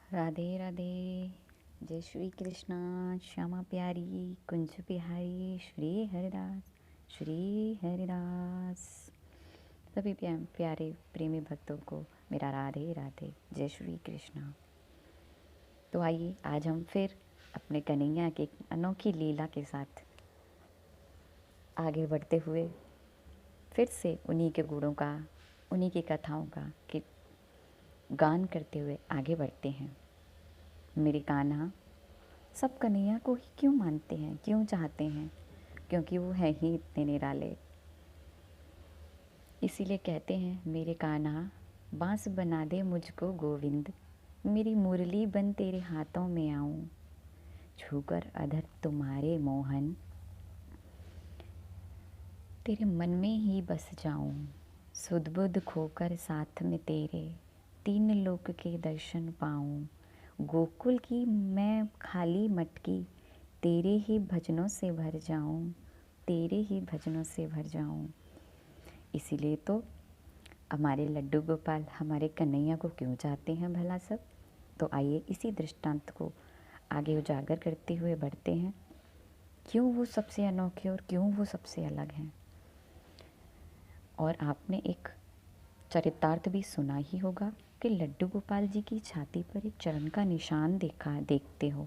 राधे राधे। जय श्री कृष्णा। श्यामा प्यारी कुंज बिहारी श्री हरिदास। सभी प्यारे प्रेमी भक्तों को मेरा राधे राधे, जय श्री कृष्णा। तो आइए आज हम फिर अपने कन्हैया की अनोखी लीला के साथ आगे बढ़ते हुए फिर से उन्हीं के गुणों का, उन्हीं की कथाओं का गान करते हुए आगे बढ़ते हैं। मेरे कान्हा सब कन्हैया को ही क्यों मानते हैं, क्यों चाहते हैं? क्योंकि वो है ही इतने निराले। इसीलिए कहते हैं, मेरे कान्हा बांस बना दे मुझको गोविंद, मेरी मुरली बन तेरे हाथों में आऊं, छूकर अधर तुम्हारे मोहन, तेरे मन में ही बस जाऊं, सुध बुध खोकर साथ में तेरे, तीन लोक के दर्शन पाऊं, गोकुल की मैं खाली मटकी, तेरे ही भजनों से भर जाऊं, तेरे ही भजनों से भर जाऊं। इसीलिए तो हमारे लड्डू गोपाल हमारे कन्हैया को क्यों चाहते हैं भला सब। तो आइए इसी दृष्टांत को आगे उजागर करते हुए बढ़ते हैं। क्यों वो सबसे अनोखे और क्यों वो सबसे अलग हैं। और आपने एक चरितार्थ भी सुना ही होगा कि लड्डू गोपाल जी की छाती पर एक चरण का निशान देखते हो।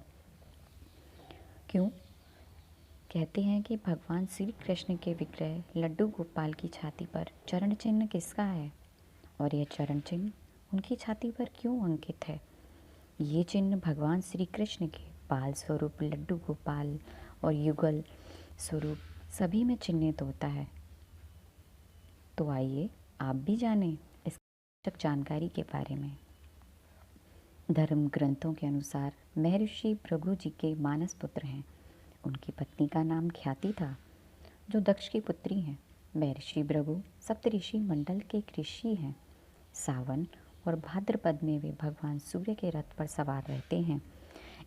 क्यों? कहते हैं कि भगवान श्री कृष्ण के विग्रह लड्डू गोपाल की छाती पर चरण चिन्ह किसका है, और यह चरण चिन्ह उनकी छाती पर क्यों अंकित है? ये चिन्ह भगवान श्री कृष्ण के बाल स्वरूप लड्डू गोपाल और युगल स्वरूप सभी में चिन्हित होता है। तो आइए आप भी जानें इस जानकारी के बारे में। धर्म ग्रंथों के अनुसार महर्षि भृगु जी के मानस पुत्र हैं। उनकी पत्नी का नाम ख्याति था, जो दक्ष की पुत्री हैं। महर्षि भृगु सप्तऋषि मंडल के एक ऋषि हैं। सावन और भाद्रपद में वे भगवान सूर्य के रथ पर सवार रहते हैं।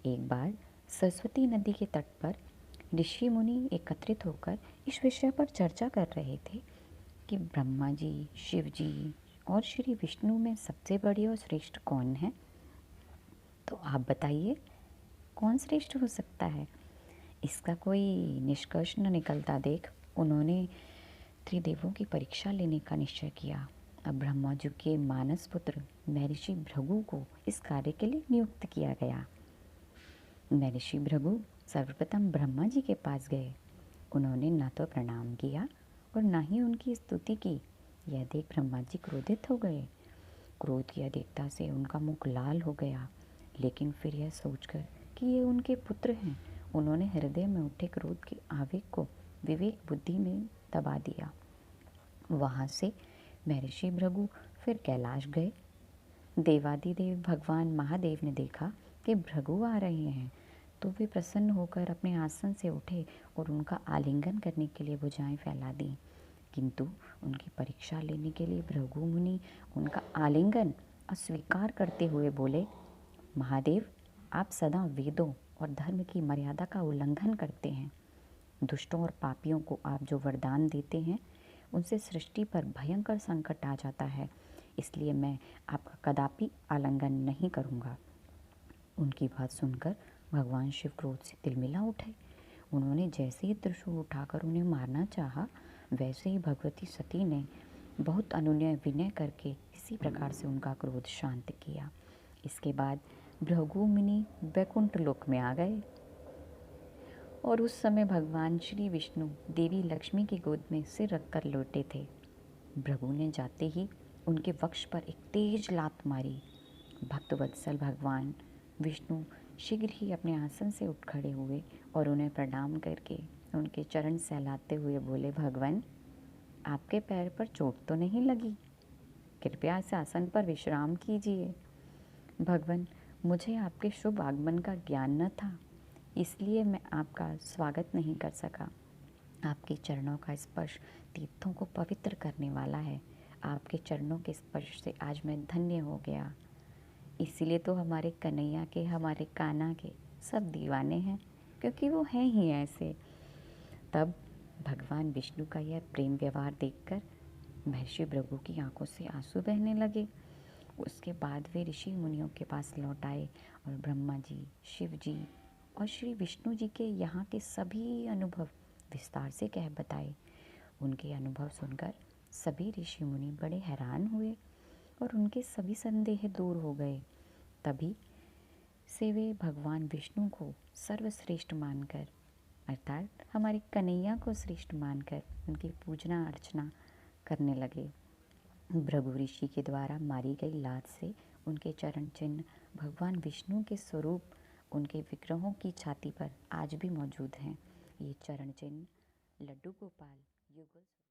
एक बार सरस्वती नदी के तट पर ऋषि मुनि एकत्रित होकर इस विषय पर चर्चा कर रहे थे कि ब्रह्मा जी, शिव जी और श्री विष्णु में सबसे बड़ी और श्रेष्ठ कौन है। तो आप बताइए, कौन श्रेष्ठ हो सकता है? इसका कोई निष्कर्ष न निकलता देख उन्होंने त्रिदेवों की परीक्षा लेने का निश्चय किया। अब ब्रह्मा जी के मानस पुत्र महर्षि भृगु को इस कार्य के लिए नियुक्त किया गया। महर्षि भृगु सर्वप्रथम ब्रह्मा जी के पास गए। उन्होंने न तो प्रणाम किया और न ही उनकी स्तुति की। यह देख ब्रह्मा जी क्रोधित हो गए। क्रोध की अधिकता से उनका मुख लाल हो गया, लेकिन फिर यह सोचकर कि ये उनके पुत्र हैं, उन्होंने हृदय में उठे क्रोध के आवेग को विवेक बुद्धि में दबा दिया। वहाँ से महर्षि भृगु फिर कैलाश गए। देवादिदेव भगवान महादेव ने देखा कि भृगु आ रहे हैं, तो वे प्रसन्न होकर अपने आसन से उठे और उनका आलिंगन करने के लिए भुजाएं फैला दी। किंतु उनकी परीक्षा लेने के लिए भृगु मुनि उनका आलिंगन अस्वीकार करते हुए बोले, महादेव, आप सदा वेदों और धर्म की मर्यादा का उल्लंघन करते हैं। दुष्टों और पापियों को आप जो वरदान देते हैं, उनसे सृष्टि पर भयंकर संकट आ जाता है। इसलिए मैं आपका कदापि आलिंगन नहीं करूँगा। उनकी बात सुनकर भगवान शिव क्रोध से तिलमिला उठे। उन्होंने जैसे ही त्रिशूल उठाकर उन्हें मारना चाहा, वैसे ही भगवती सती ने बहुत अनुनय विनय करके इसी प्रकार से उनका क्रोध शांत किया। इसके बाद भृगु मुनि वैकुंठ लोक में आ गए और उस समय भगवान श्री विष्णु देवी लक्ष्मी की गोद में सिर रखकर लौटे थे। भृगु ने जाते ही उनके वक्ष पर एक तेज लात मारी। भक्तवत्सल भगवान विष्णु शीघ्र ही अपने आसन से उठ खड़े हुए और उन्हें प्रणाम करके उनके चरण सहलाते हुए बोले, भगवान, आपके पैर पर चोट तो नहीं लगी? कृपया इस आसन पर विश्राम कीजिए। भगवान, मुझे आपके शुभ आगमन का ज्ञान न था, इसलिए मैं आपका स्वागत नहीं कर सका। आपके चरणों का स्पर्श तीर्थों को पवित्र करने वाला है। आपके चरणों के स्पर्श से आज मैं धन्य हो गया। इसीलिए तो हमारे कन्हैया के, हमारे कान्हा के सब दीवाने हैं, क्योंकि वो हैं ही ऐसे। तब भगवान विष्णु का यह प्रेम व्यवहार देखकर महर्षि भृगु की आंखों से आंसू बहने लगे। उसके बाद वे ऋषि मुनियों के पास लौट आए और ब्रह्मा जी, शिव जी और श्री विष्णु जी के यहाँ के सभी अनुभव विस्तार से कह बताए। उनके अनुभव सुनकर सभी ऋषि मुनि बड़े हैरान हुए और उनके सभी संदेह दूर हो गए। तभी से वे भगवान विष्णु को सर्वश्रेष्ठ मानकर, अर्थात हमारे कन्हैया को श्रेष्ठ मानकर उनकी पूजना अर्चना करने लगे। भृगु ऋषि के द्वारा मारी गई लात से उनके चरण चिन्ह भगवान विष्णु के स्वरूप उनके विग्रहों की छाती पर आज भी मौजूद हैं। ये चरण चिन्ह लड्डू गोपाल युगल